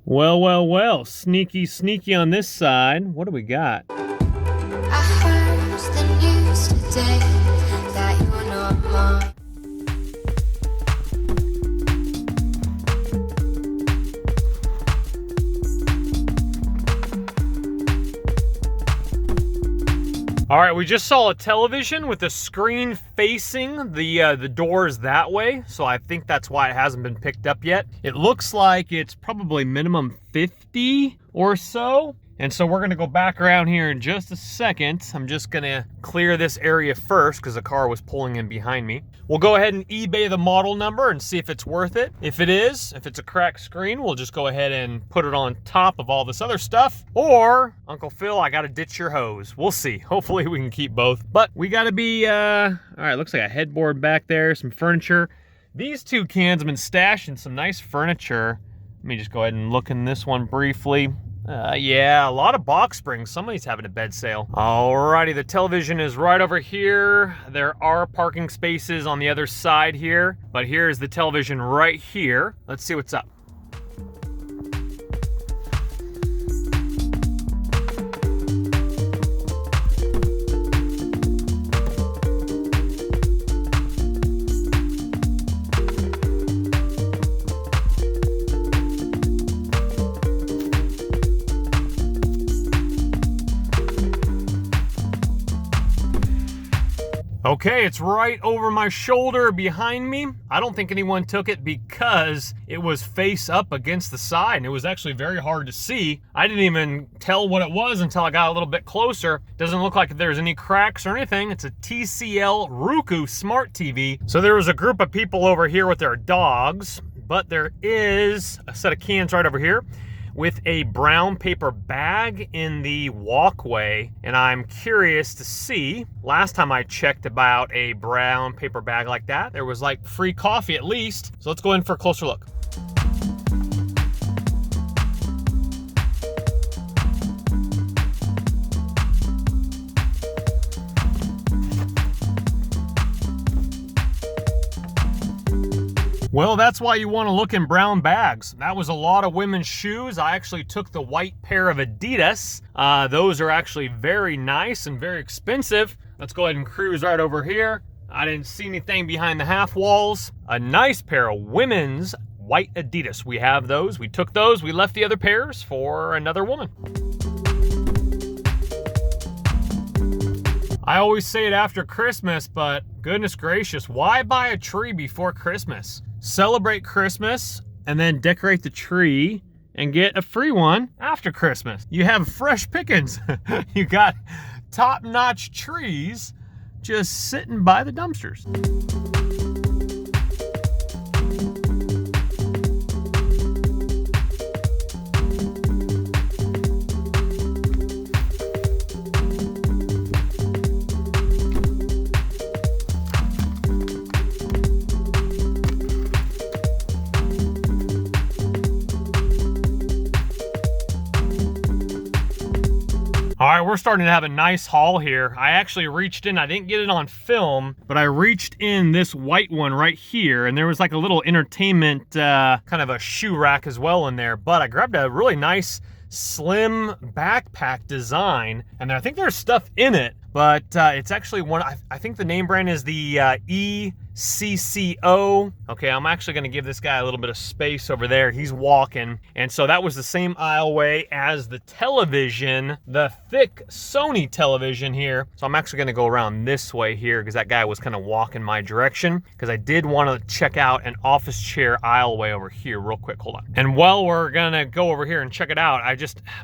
Well, well, well, sneaky, sneaky on this side. What do we got? I heard the news today that you're not mine. All right, we just saw a television with the screen facing the doors that way, so I think that's why it hasn't been picked up yet. It looks like it's probably minimum 50 or so. And so we're gonna go back around here in just a second. I'm just gonna clear this area first because the car was pulling in behind me. We'll go ahead and eBay the model number and see if it's worth it. If it is, if it's a cracked screen, we'll just go ahead and put it on top of all this other stuff. Or, Uncle Phil, I gotta ditch your hose. We'll see. Hopefully we can keep both. But we gotta be, all right, looks like a headboard back there, some furniture. These two cans have been stashed in some nice furniture. Let me just go ahead and look in this one briefly. Yeah, a lot of box springs. Somebody's having a bed sale. Alrighty, the television is right over here. There are parking spaces on the other side here, but here's the television right here. Let's see what's up. Okay, it's right over my shoulder behind me. I don't think anyone took it because it was face up against the side and it was actually very hard to see. I didn't even tell what it was until I got a little bit closer. Doesn't look like there's any cracks or anything. It's a TCL Roku Smart TV. So there was a group of people over here with their dogs, but there is a set of cans right over here with a brown paper bag in the walkway, and I'm curious to see. Last time I checked about a brown paper bag like that, there was like free coffee at least. So let's go in for a closer look. Well, that's why you want to look in brown bags. That was a lot of women's shoes. I actually took the white pair of Adidas. Those are actually very nice and very expensive. Let's go ahead and cruise right over here. I didn't see anything behind the half walls. A nice pair of women's white Adidas. We have those. We took those. We left the other pairs for another woman. I always say it after Christmas, but goodness gracious, why buy a tree before Christmas? Celebrate Christmas and then decorate the tree and get a free one after Christmas. You have fresh pickings. You got top-notch trees just sitting by the dumpsters. All right, we're starting to have a nice haul here. I actually reached in, I didn't get it on film, but I reached in this white one right here, and there was like a little entertainment kind of a shoe rack as well in there, but I grabbed a really nice slim backpack design, and I think there's stuff in it, but it's actually one, I think the name brand is the ECCO. Okay, I'm actually gonna give this guy a little bit of space over there. He's walking. And so that was the same aisleway as the television, the thick Sony television here. So I'm actually gonna go around this way here because that guy was kind of walking my direction, because I did want to check out an office chair aisleway over here real quick. Hold on. And while we're gonna go over here and check it out,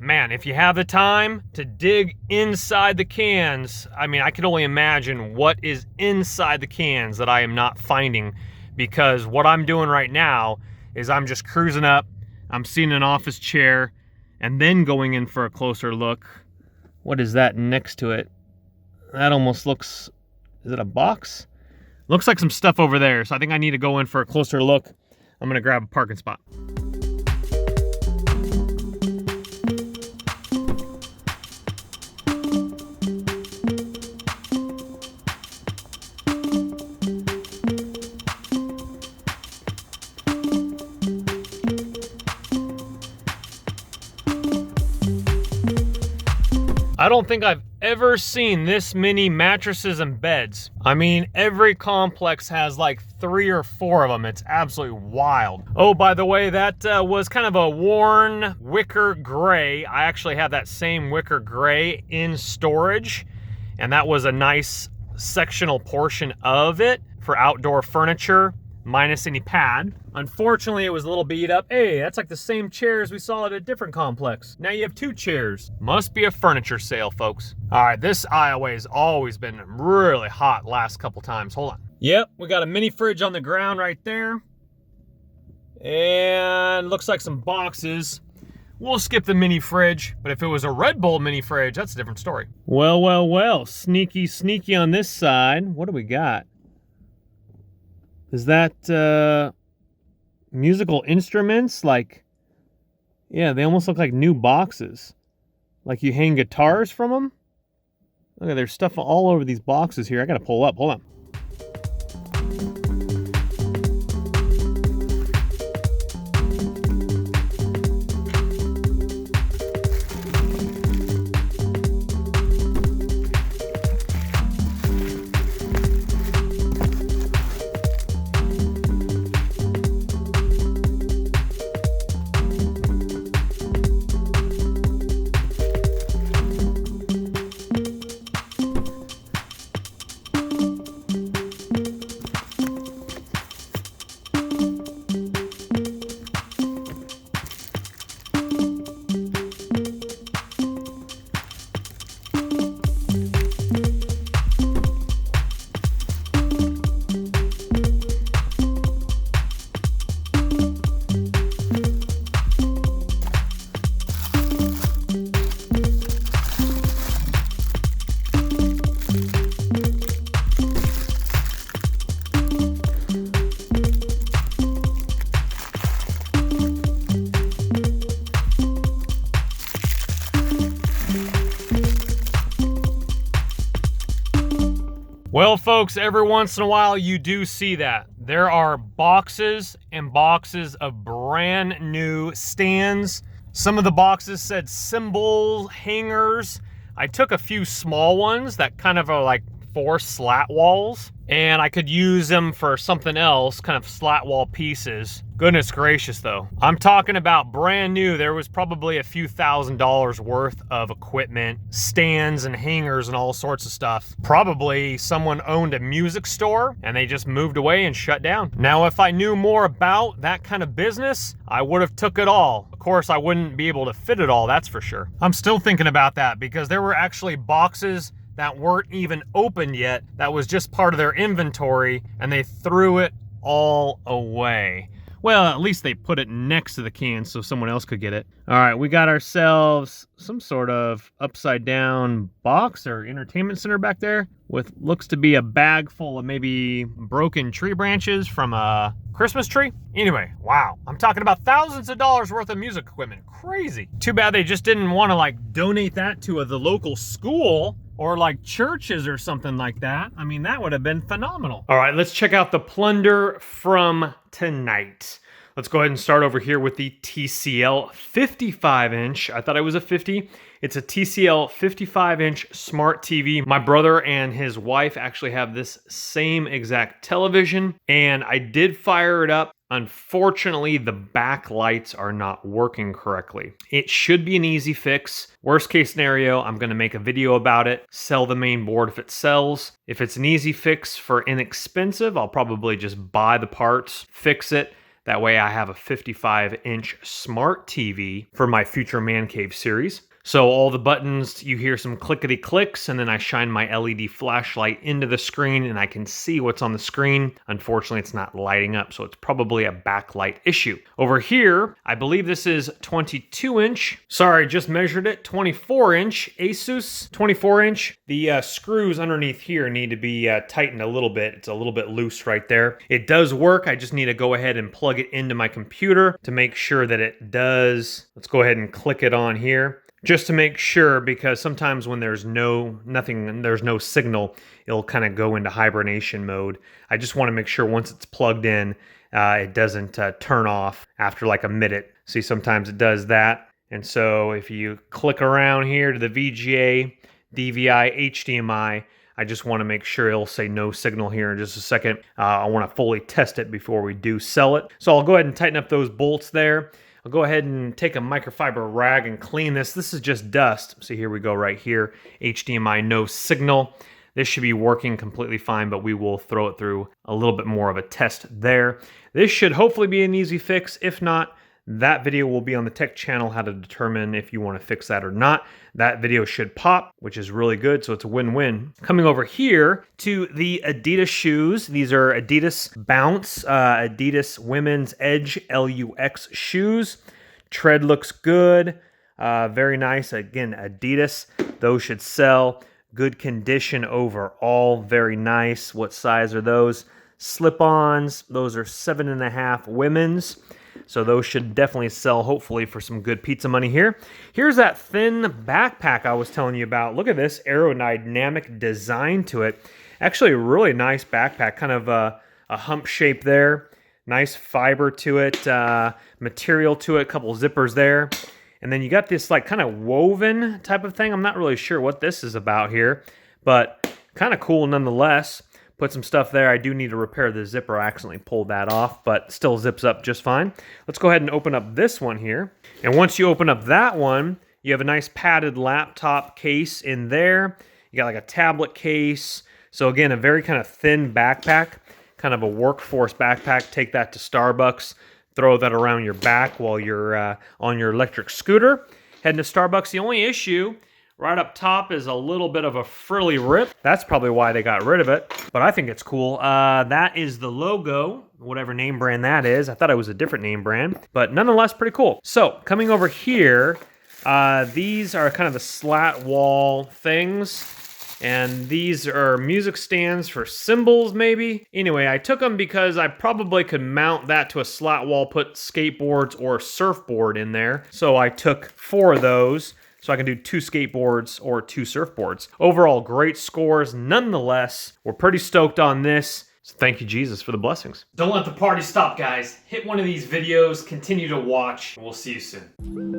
man, if you have the time to dig inside the cans, I mean, I can only imagine what is inside the cans that I am not finding, because what I'm doing right now is I'm just cruising up, I'm seeing an office chair, and then going in for a closer look. What is that next to it? That almost looks, is it a box? Looks like some stuff over there, so I think I need to go in for a closer look. I'm gonna grab a parking spot. I don't think I've ever seen this many mattresses and beds. I mean, every complex has like 3 or 4 of them. It's absolutely wild. Oh, by the way, that was kind of a worn wicker gray. I actually have that same wicker gray in storage, and that was a nice sectional portion of it for outdoor furniture, minus any pad. Unfortunately, it was a little beat up. Hey, that's like the same chairs we saw at a different complex. Now you have 2 chairs. Must be a furniture sale, folks. All right, this aisleway has always been really hot last couple times. Hold on. Yep, we got a mini fridge on the ground right there. And looks like some boxes. We'll skip the mini fridge, but if it was a Red Bull mini fridge, that's a different story. Well, well, well, sneaky, sneaky on this side. What do we got? Is that musical instruments? Like, yeah, they almost look like new boxes. Like you hang guitars from them. Look, there's stuff all over these boxes here. I gotta pull up, hold on. Well, folks, every once in a while you do see that. There are boxes and boxes of brand new stands. Some of the boxes said symbol hangers. I took a few small ones that kind of are like 4 slat walls, and I could use them for something else, kind of slat wall pieces. Goodness gracious though. I'm talking about brand new. There was probably a few $1,000s worth of equipment, stands and hangers and all sorts of stuff. Probably someone owned a music store and they just moved away and shut down. Now, if I knew more about that kind of business, I would have took it all. Of course, I wouldn't be able to fit it all, that's for sure. I'm still thinking about that because there were actually boxes that weren't even open yet. That was just part of their inventory and they threw it all away. Well, at least they put it next to the can so someone else could get it. All right, we got ourselves some sort of upside down box or entertainment center back there with looks to be a bag full of maybe broken tree branches from a Christmas tree. Anyway, wow, I'm talking about thousands of dollars worth of music equipment. Crazy. Too bad they just didn't want to like donate that to the local school or like churches or something like that. I mean, that would have been phenomenal. All right, let's check out the plunder from tonight. Let's go ahead and start over here with the TCL 55-inch. I thought it was a 50. It's a TCL 55-inch smart TV. My brother and his wife actually have this same exact television, and I did fire it up. Unfortunately, the back lights are not working correctly. It should be an easy fix. Worst case scenario, I'm gonna make a video about it, sell the main board if it sells. If it's an easy fix for inexpensive, I'll probably just buy the parts, fix it. That way I have a 55-inch smart TV for my future Man Cave series. So all the buttons, you hear some clickety clicks, and then I shine my LED flashlight into the screen and I can see what's on the screen. Unfortunately, it's not lighting up, so it's probably a backlight issue. Over here, I believe this is 22-inch. Sorry, just measured it. 24-inch Asus 24-inch. The screws underneath here need to be tightened a little bit. It's a little bit loose right there. It does work. I just need to go ahead and plug it into my computer to make sure that it does. Let's go ahead and click it on here. Just to make sure, because sometimes when there's no signal, it'll kind of go into hibernation mode. I just want to make sure once it's plugged in, it doesn't turn off after like a minute. See, sometimes it does that. And so if you click around here to the VGA, DVI, HDMI. I just want to make sure it'll say no signal here in just a second. I want to fully test it before we do sell it. So I'll go ahead and tighten up those bolts there. I'll go ahead and take a microfiber rag and clean this. This is just dust. So here we go right here. HDMI, no signal. This should be working completely fine, but we will throw it through a little bit more of a test there. This should hopefully be an easy fix. If not, that video will be on the tech channel, how to determine if you want to fix that or not. That video should pop, which is really good, so it's a win-win. Coming over here to the Adidas shoes. These are Adidas Bounce, Adidas Women's Edge LUX shoes. Tread looks good, very nice. Again, Adidas, those should sell. Good condition overall, very nice. What size are those? Slip-ons, those are 7.5 women's. So those should definitely sell, hopefully, for some good pizza money here. Here's that thin backpack I was telling you about. Look at this aerodynamic design to it. Actually, a really nice backpack, kind of a hump shape there. Nice fiber to it, material to it, a couple zippers there. And then you got this like kind of woven type of thing. I'm not really sure what this is about here, but kind of cool nonetheless. Put some stuff there. I do need to repair the zipper. I accidentally pulled that off, but still zips up just fine. Let's go ahead and open up this one here. And once you open up that one, you have a nice padded laptop case in there. You got like a tablet case. So again, a very kind of thin backpack, kind of a workforce backpack. Take that to Starbucks, throw that around your back while you're on your electric scooter. Heading to Starbucks. The only issue right up top is a little bit of a frilly rip. That's probably why they got rid of it, but I think it's cool. That is the logo, whatever name brand that is. I thought it was a different name brand, but nonetheless, pretty cool. So coming over here, these are kind of the slat wall things, and these are music stands for cymbals, maybe. Anyway, I took them because I probably could mount that to a slat wall, put skateboards or surfboard in there. So I took 4 of those. So I can do 2 skateboards or 2 surfboards. Overall, great scores. Nonetheless, we're pretty stoked on this. So thank you, Jesus, for the blessings. Don't let the party stop, guys. Hit one of these videos, continue to watch, and we'll see you soon.